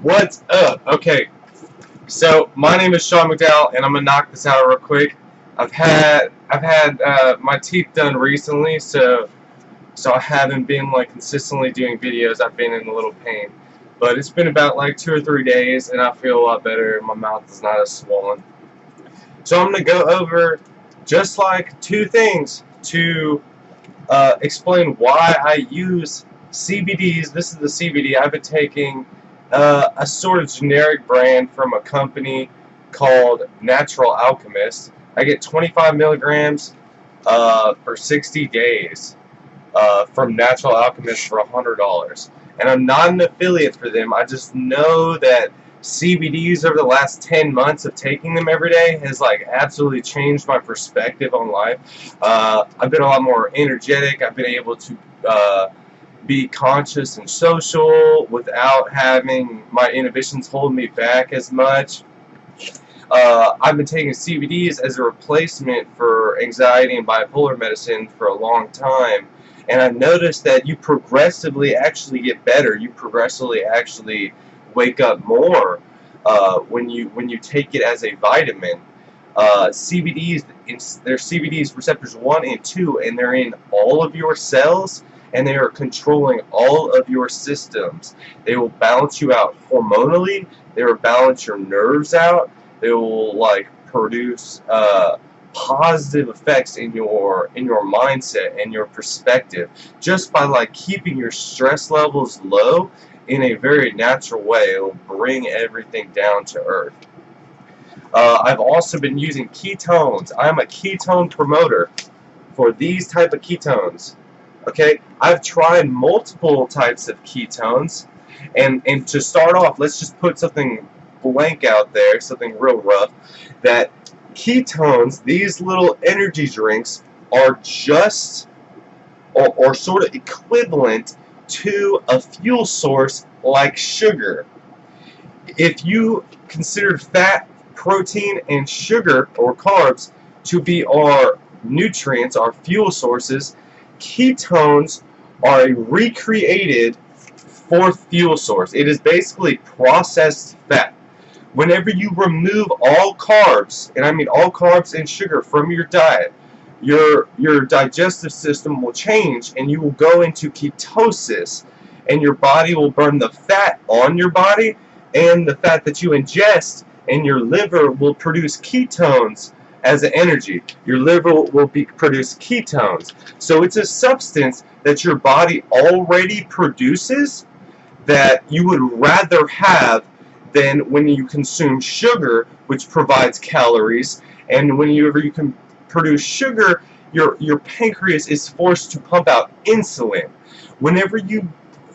What's up? Okay, so my name is Sean McDowell, and I'm gonna knock this out real quick. I've had my teeth done recently, so I haven't been like consistently doing videos. I've been in a little pain, but it's been about like 2 or 3 days, and I feel a lot better. My mouth is not as swollen. So I'm gonna go over just like two things to explain why I use CBDs. This is the CBD I've been taking, a sort of generic brand from a company called Natural Alchemist. I get 25 milligrams for 60 days from Natural Alchemist for $100. And I'm not an affiliate for them. I just know that CBDs over the last 10 months of taking them every day has like absolutely changed my perspective on life. I've been a lot more energetic. I've been able to be conscious and social without having my inhibitions hold me back as much. I've been taking CBDs as a replacement for anxiety and bipolar medicine for a long time, and I've noticed that you progressively actually get better. You progressively actually wake up more when you take it as a vitamin. CBDs, there's CBDs receptors 1 and 2, and they're in all of your cells, and they are controlling all of your systems. They will balance you out hormonally. They will balance your nerves out. They will like produce positive effects in your mindset and your perspective just by like keeping your stress levels low in a very natural way. It will bring everything down to earth. I've also been using ketones. I'm a ketone promoter for these type of ketones. Okay, I've tried multiple types of ketones, and to start off, let's just put something blank out there, something real rough, that ketones, these little energy drinks, are just or sort of equivalent to a fuel source like sugar. If you considered fat, protein, and sugar or carbs to be our nutrients, our fuel sources, ketones are a recreated fourth fuel source. It is basically processed fat. Whenever you remove all carbs, and I mean all carbs and sugar from your diet, your digestive system will change, and you will go into ketosis, and your body will burn the fat on your body and the fat that you ingest, and your liver will produce ketones as an energy. Your liver will produce ketones. So it's a substance that your body already produces that you would rather have than when you consume sugar, which provides calories. And whenever you can produce sugar, your pancreas is forced to pump out insulin. Whenever you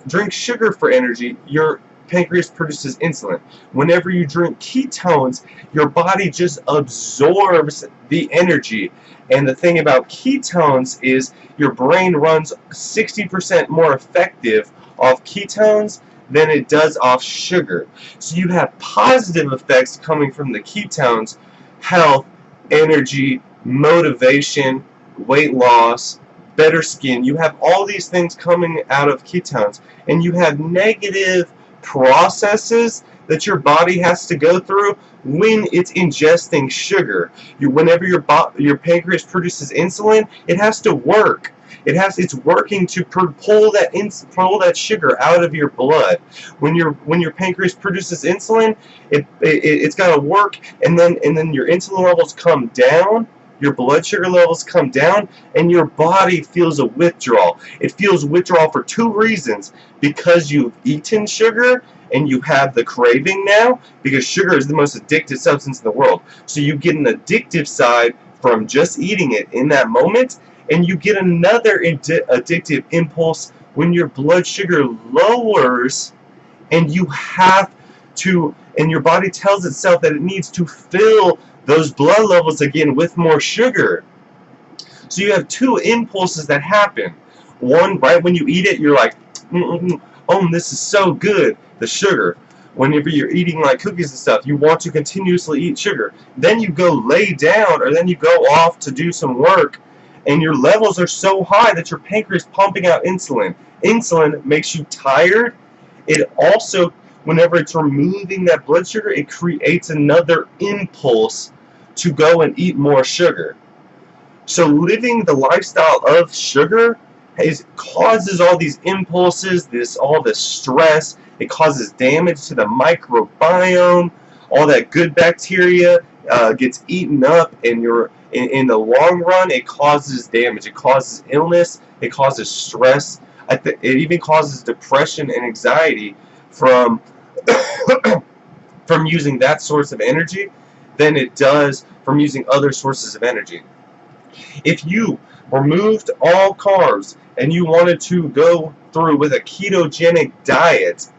drink sugar for energy, your pancreas produces insulin. Whenever you drink ketones, your body just absorbs the energy. And the thing about ketones is your brain runs 60% more effective off ketones than it does off sugar. So you have positive effects coming from the ketones: health, energy, motivation, weight loss, better skin. You have all these things coming out of ketones, and you have negative processes that your body has to go through when it's ingesting sugar. Whenever your pancreas produces insulin, it has to work. It's working to pull that sugar out of your blood. When your pancreas produces insulin, it's got to work, and then your insulin levels come down. Your blood sugar levels come down, and your body feels a withdrawal. It feels withdrawal for two reasons: because you've eaten sugar and you have the craving now, because sugar is the most addictive substance in the world. So you get an addictive side from just eating it in that moment, and you get another addictive impulse when your blood sugar lowers, and you have to, and your body tells itself that it needs to fill those blood levels again with more sugar. So you have two impulses that happen. One, right when you eat it, you're like, oh, this is so good, the sugar. Whenever you're eating like cookies and stuff, you want to continuously eat sugar. Then you go lay down, or then you go off to do some work, and your levels are so high that your pancreas is pumping out insulin. Insulin makes you tired. It also whenever it's removing that blood sugar, it creates another impulse to go and eat more sugar. So living the lifestyle of sugar causes all these impulses, all this stress. It causes damage to the microbiome. All that good bacteria gets eaten up, and in the long run, it causes damage. It causes illness. It causes stress. It even causes depression and anxiety from from using that source of energy than it does from using other sources of energy. If you removed all carbs and you wanted to go through with a ketogenic diet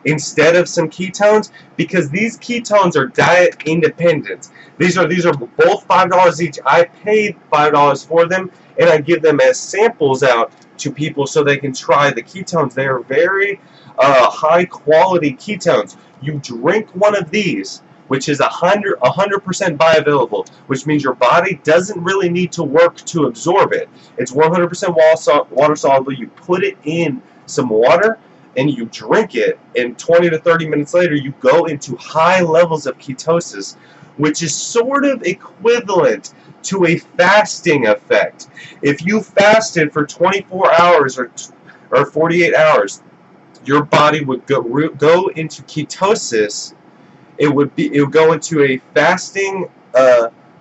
instead of some ketones, because these ketones are diet independent. These are both $5 each. I paid $5 for them, and I give them as samples out to people so they can try the ketones. They are very high quality ketones. You drink one of these, which is 100% bioavailable, which means your body doesn't really need to work to absorb it. It's 100% water soluble. You put it in some water and you drink it, and 20 to 30 minutes later you go into high levels of ketosis, which is sort of equivalent to a fasting effect. If you fasted for 24 hours or 48 hours, your body would go into ketosis. It would go into a fasting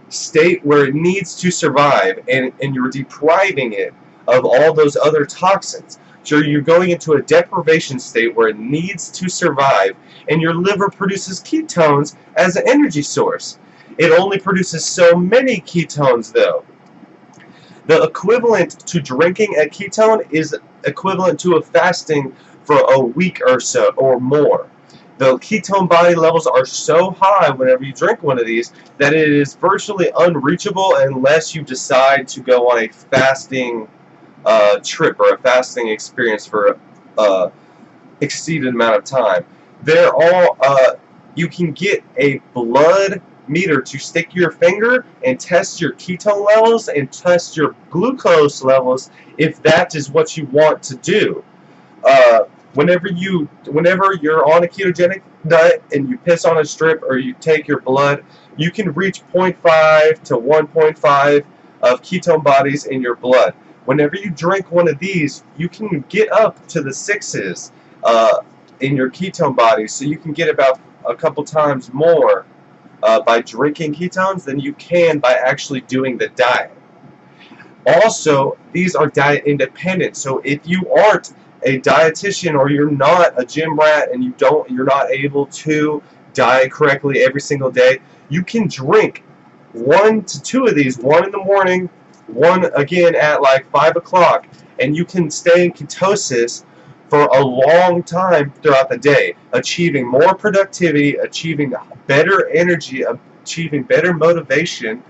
state where it needs to survive, and you're depriving it of all those other toxins. So you're going into a deprivation state where it needs to survive, and your liver produces ketones as an energy source. It only produces so many ketones, though. The equivalent to drinking a ketone is equivalent to a fasting for a week or so or more. The ketone body levels are so high whenever you drink one of these that it is virtually unreachable unless you decide to go on a fasting trip or a fasting experience for an exceeded amount of time. You can get a blood meter to stick your finger and test your ketone levels and test your glucose levels if that is what you want to do. Whenever you're on a ketogenic diet and you piss on a strip or you take your blood, you can reach 0.5 to 1.5 of ketone bodies in your blood. Whenever you drink one of these, you can get up to the 6s in your ketone bodies, so you can get about a couple times more by drinking ketones than you can by actually doing the diet. Also, these are diet independent, so if you aren't a dietitian or you're not a gym rat and you're not able to diet correctly every single day, you can drink 1 to 2 of these, one in the morning, one again at like 5 o'clock, and you can stay in ketosis for a long time throughout the day, achieving more productivity, achieving better energy, achieving better motivation.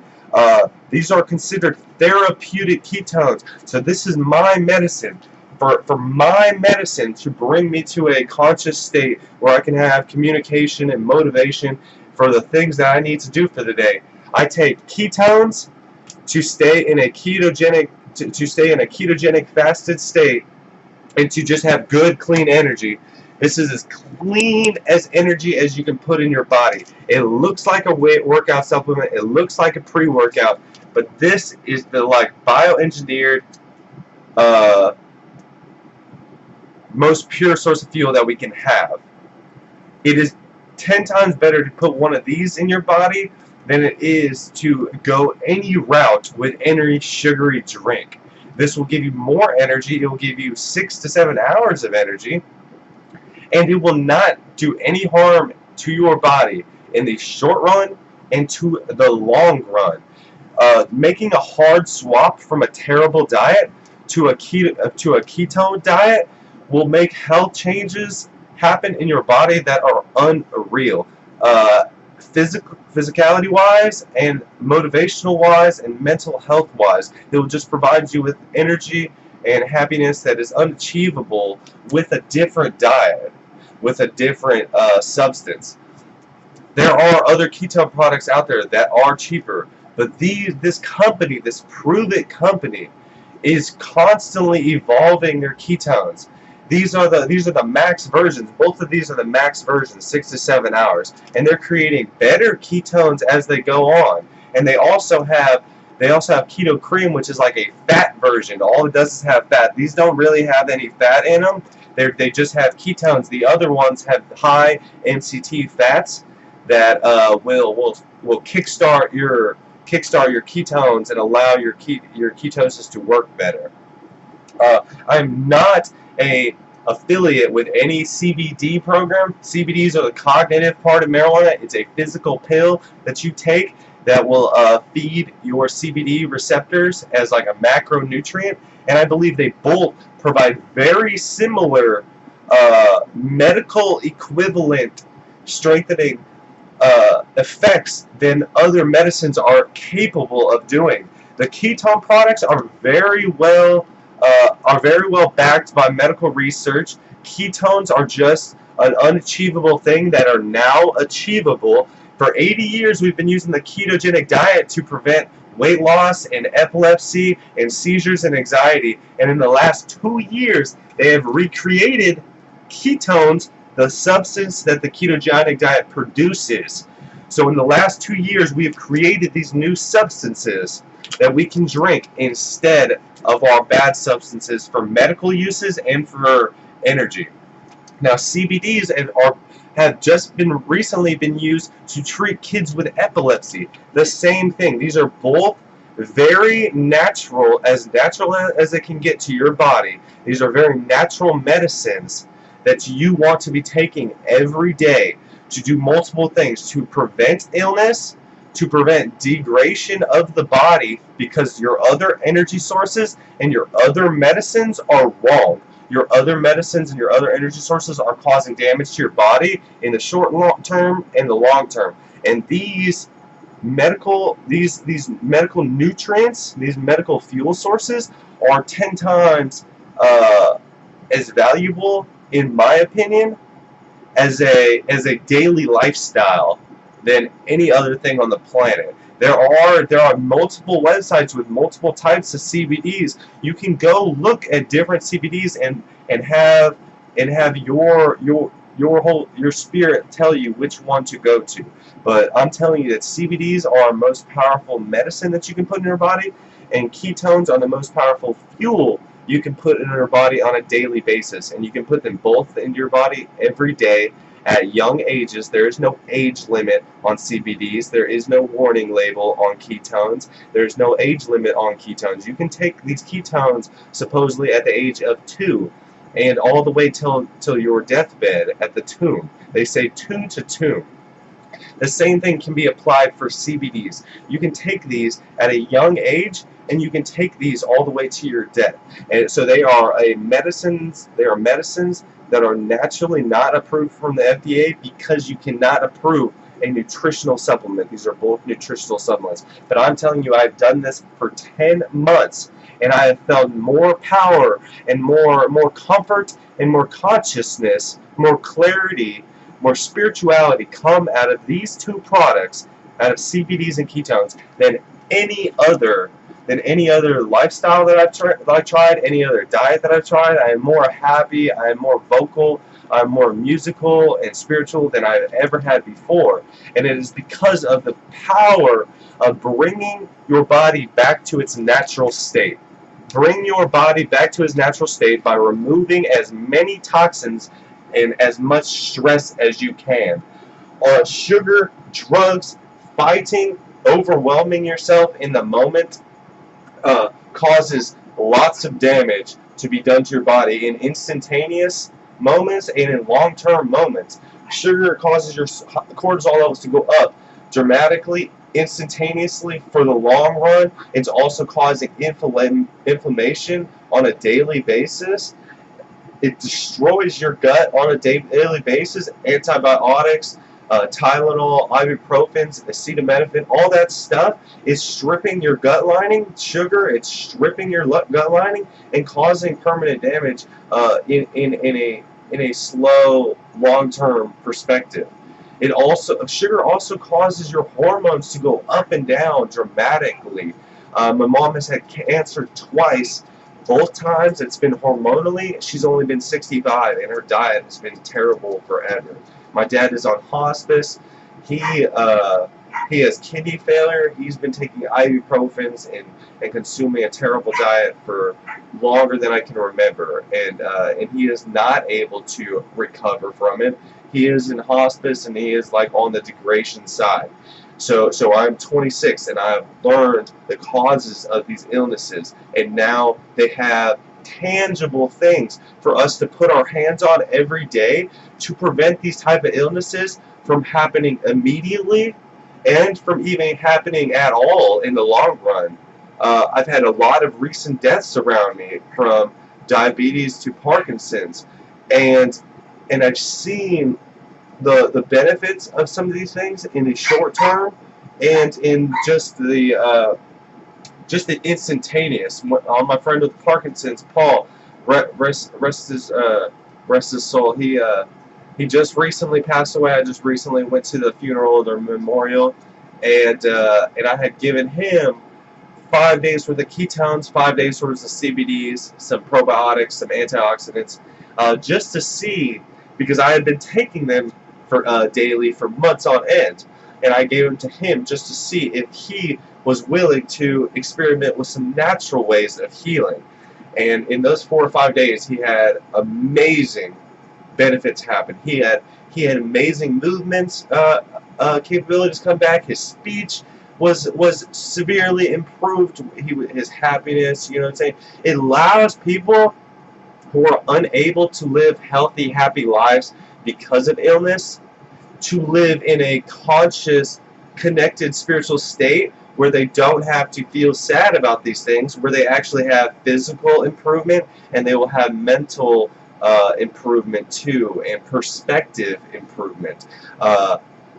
These are considered therapeutic ketones. So this is my medicine. For my medicine to bring me to a conscious state where I can have communication and motivation for the things that I need to do for the day. I take ketones to stay in a ketogenic fasted state and to just have good, clean energy. This is as clean as energy as you can put in your body. It looks like a workout supplement. It looks like a pre-workout, but this is the bioengineered most pure source of fuel that we can have. It is 10 times better to put one of these in your body than it is to go any route with any sugary drink. This will give you more energy. It will give you 6 to 7 hours of energy, and it will not do any harm to your body in the short run and to the long run. Making a hard swap from a terrible diet to a ketone diet will make health changes happen in your body that are unreal. Physicality-wise and motivational-wise and mental health-wise. It will just provide you with energy and happiness that is unachievable with a different diet, with a different substance. There are other ketone products out there that are cheaper, but this company, this Prove It company, is constantly evolving their ketones. These are the max versions. Both of these are the max versions, 6 to 7 hours, and they're creating better ketones as they go on. And they also have keto cream, which is like a fat version. All it does is have fat. These don't really have any fat in them. They just have ketones. The other ones have high MCT fats that will kickstart your ketones and allow your ketosis to work better. I'm not a affiliate with any CBD program. CBDs are the cognitive part of marijuana. It's a physical pill that you take that will feed your CBD receptors as like a macronutrient, and I believe they both provide very similar medical equivalent strengthening effects than other medicines are capable of doing. The ketone products are very well backed by medical research. Ketones are just an unachievable thing that are now achievable. For 80 years, we've been using the ketogenic diet to prevent weight loss and epilepsy and seizures and anxiety. And in the last 2 years, they have recreated ketones, the substance that the ketogenic diet produces. So in the last 2 years, we have created these new substances that we can drink instead of our bad substances for medical uses and for energy. Now, CBDs have just recently been used to treat kids with epilepsy. The same thing. These are both very natural as it can get to your body. These are very natural medicines that you want to be taking every day to do multiple things, to prevent illness, to prevent degradation of the body, because your other energy sources and your other medicines are wrong. Your other medicines and your other energy sources are causing damage to your body in the short and long term and the long term. And these medical nutrients, these medical fuel sources, are 10 times as valuable, in my opinion, as a daily lifestyle than any other thing on the planet. There are multiple websites with multiple types of CBDs. You can go look at different CBDs and have your spirit tell you which one to go to. But I'm telling you that CBDs are our most powerful medicine that you can put in your body, and ketones are the most powerful fuel you can put in your body on a daily basis. And you can put them both into your body every day at young ages. There is no age limit on CBDs. There is no warning label on ketones. There's no age limit on ketones. You can take these ketones supposedly at the age of 2 and all the way till your deathbed at the tomb. They say tomb to tomb. The same thing can be applied for CBDs. You can take these at a young age, and you can take these all the way to your death. And so they are medicines. They are medicines that are naturally not approved from the FDA, because you cannot approve a nutritional supplement. These are both nutritional supplements. But I'm telling you, I've done this for 10 months, and I have felt more power and more comfort and more consciousness, more clarity, more spirituality come out of these two products, out of CBDs and ketones, than any other lifestyle that I've tried, any other diet that I've tried. I am more happy, I am more vocal, I'm more musical and spiritual than I've ever had before. And it is because of the power of bringing your body back to its natural state. Bring your body back to its natural state by removing as many toxins and as much stress as you can. Sugar, drugs, fighting, overwhelming yourself in the moment causes lots of damage to be done to your body in instantaneous moments and in long-term moments. Sugar causes your cortisol levels to go up dramatically, instantaneously for the long run. It's also causing inflammation on a daily basis. It destroys your gut on a daily basis. Antibiotics, Tylenol, ibuprofens, acetaminophen, all that stuff is stripping your gut lining. Sugar, it's stripping your gut lining and causing permanent damage in a slow, long-term perspective. Sugar also causes your hormones to go up and down dramatically. My mom has had cancer twice both times it's been hormonally. She's only been 65, and her diet has been terrible forever. My dad is on hospice. He has kidney failure. He's been taking ibuprofens and consuming a terrible diet for longer than I can remember, and he is not able to recover from it. He is in hospice, and he is like on the degradation side. So I'm 26, and I've learned the causes of these illnesses, and now they have tangible things for us to put our hands on every day to prevent these type of illnesses from happening immediately and from even happening at all in the long run. I've had a lot of recent deaths around me, from diabetes to Parkinson's, and I've seen the benefits of some of these things in the short term and in just the instantaneous. On my friend with Parkinson's, Paul, rest his soul. He just recently passed away. I just recently went to the funeral, their memorial, and I had given him 5 days worth of ketones, 5 days worth of CBDs, some probiotics, some antioxidants, just to see, because I had been taking them for daily for months on end, and I gave them to him just to see if he was willing to experiment with some natural ways of healing. And in those 4 or 5 days, he had amazing benefits happen. He had amazing movements capabilities come back. His speech was severely improved. His happiness, you know what I'm saying? It allows people who are unable to live healthy, happy lives because of illness to live in a conscious, connected spiritual state where they don't have to feel sad about these things, where they actually have physical improvement, and they will have mental improvement too, and perspective improvement.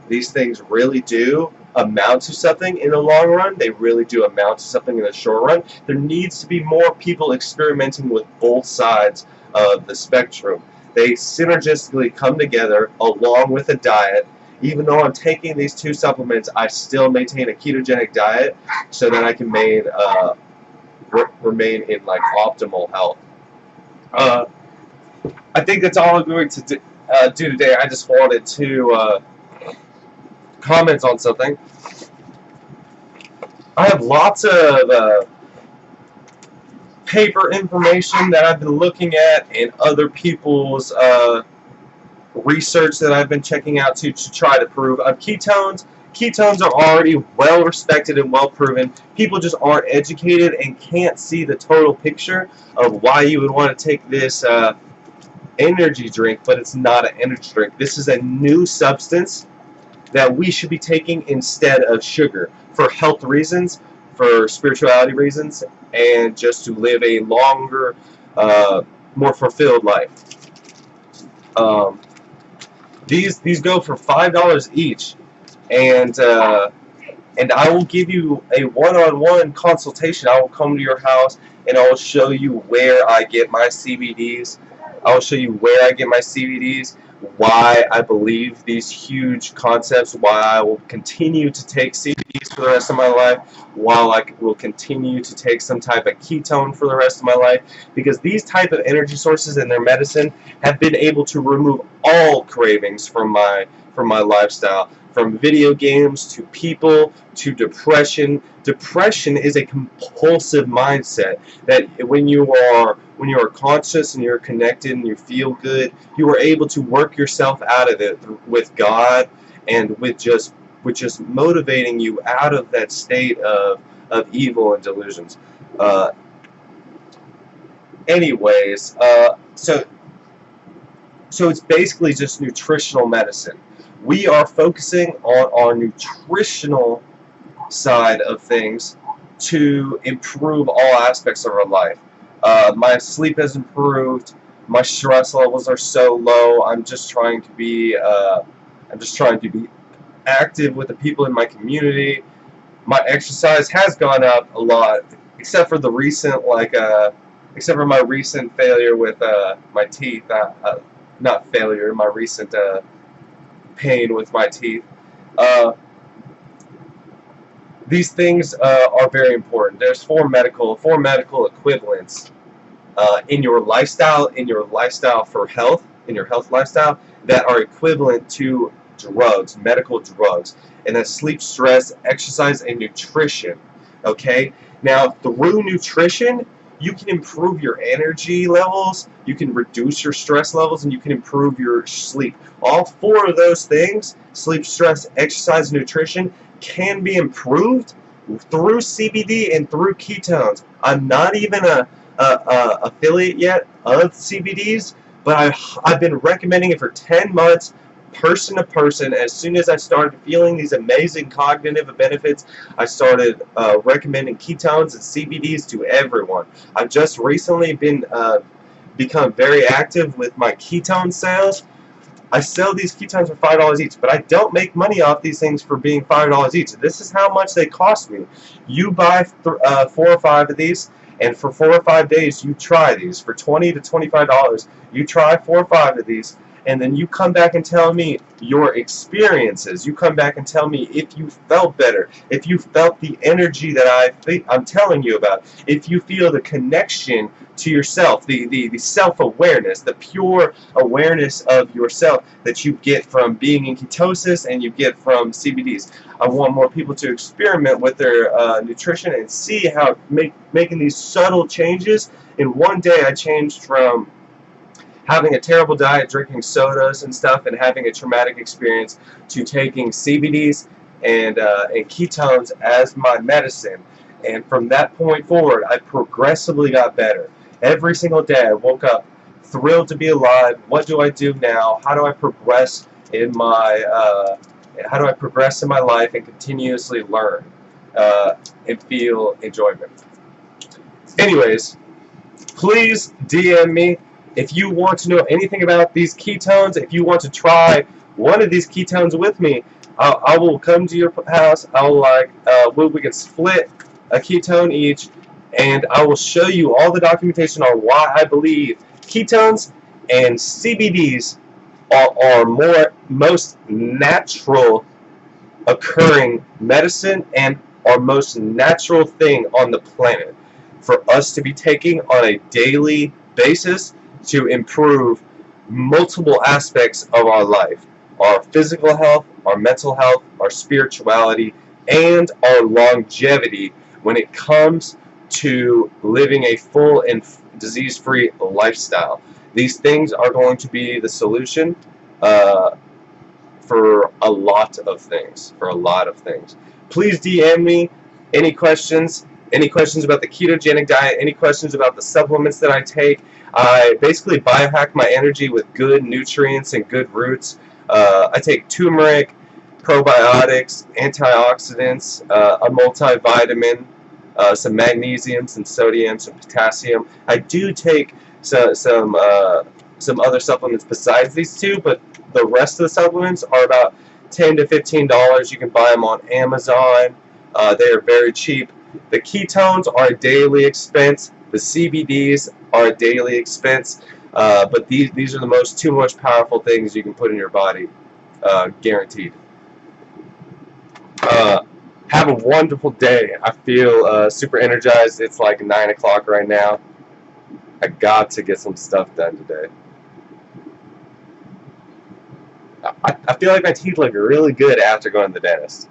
These things really do amount to something in the long run. They really do amount to something in the short run. There needs to be more people experimenting with both sides of the spectrum. They synergistically come together along with a diet. Even though I'm taking these 2 supplements, I still maintain a ketogenic diet so that I can remain in like optimal health. I think that's all I'm going to do today. I just wanted to comment on something. I have lots of paper information that I've been looking at, and other people's research that I've been checking out to try to prove ketones. Ketones are already well respected and well proven. People just aren't educated and can't see the total picture of why you would want to take this energy drink, but it's not an energy drink. This is a new substance that we should be taking instead of sugar, for health reasons, for spirituality reasons, and just to live a longer, more fulfilled life. These go for $5 each, and I will give you a one-on-one consultation. I will come to your house, and I will show you where I get my CBDs. I will show you where I get my CBDs, why I believe these huge concepts, why I will continue to take CBDs for the rest of my life, while I will continue to take some type of ketone for the rest of my life, because these type of energy sources and their medicine have been able to remove all cravings from my lifestyle, from video games to people to depression. Depression is a compulsive mindset that when you are conscious and you're connected and you feel good, you are able to work yourself out of it with God and with just motivating you out of that state of evil and delusions. Anyways, so it's basically just nutritional medicine. We are focusing on our nutritional side of things to improve all aspects of our life. My sleep has improved. My stress levels are so low. I'm just trying to be active with the people in my community. My exercise has gone up a lot, except for the recent, except for my recent failure with my teeth. Not failure, my recent pain with my teeth. These things are very important. There's four medical equivalents in your lifestyle for health, in your health lifestyle, that are equivalent to drugs, medical drugs, and that's sleep, stress, exercise, and nutrition. Okay? Now, through nutrition, you can improve your energy levels, you can reduce your stress levels, and you can improve your sleep. All four of those things, sleep, stress, exercise, nutrition, can be improved through CBD and through ketones. I'm not even a affiliate yet of CBDs, but I've been recommending it for 10 months, person to person. As soon as I started feeling these amazing cognitive benefits, I started recommending ketones and CBDs to everyone. I've just recently become very active with my ketone sales. I sell these ketones for $5 each, but I don't make money off these things for being $5 each. This is how much they cost me. You buy 4 or 5 of these, and for 4 or 5 days you try these. For $20 to $25, you try 4 or 5 of these, and then you come back and tell me your experiences. You come back and tell me if you felt better, if you felt the energy that I'm telling you about, if you feel the connection to yourself, the self-awareness, the pure awareness of yourself that you get from being in ketosis and you get from CBDs. I want more people to experiment with their nutrition and see how making these subtle changes. In one day, I changed from having a terrible diet, drinking sodas and stuff, and having a traumatic experience, to taking CBDs and ketones as my medicine. And from that point forward, I progressively got better. Every single day I woke up thrilled to be alive. What do I do now? How do I progress in my life and continuously learn and feel enjoyment? Anyways, please DM me if you want to know anything about these ketones. If you want to try one of these ketones with me, I will come to your house. I will we can split a ketone each, and I will show you all the documentation on why I believe ketones and CBDs are most natural occurring medicine and our most natural thing on the planet for us to be taking on a daily basis to improve multiple aspects of our life: our physical health, our mental health, our spirituality, and our longevity when it comes to living a full and disease-free lifestyle. These things are going to be the solution for a lot of things. Please DM me any questions about the ketogenic diet, any questions about the supplements that I take. I basically biohack my energy with good nutrients and good roots. I take turmeric, probiotics, antioxidants, a multivitamin, some magnesium, some sodium, some potassium. I do take some other supplements besides these two, but the rest of the supplements are about $10 to $15. You can buy them on Amazon. They are very cheap. The ketones are a daily expense. The CBDs are a daily expense. But these are the two most powerful things you can put in your body, guaranteed. Have a wonderful day. I feel super energized. It's like 9 o'clock right now. I got to get some stuff done today. I feel like my teeth look really good after going to the dentist.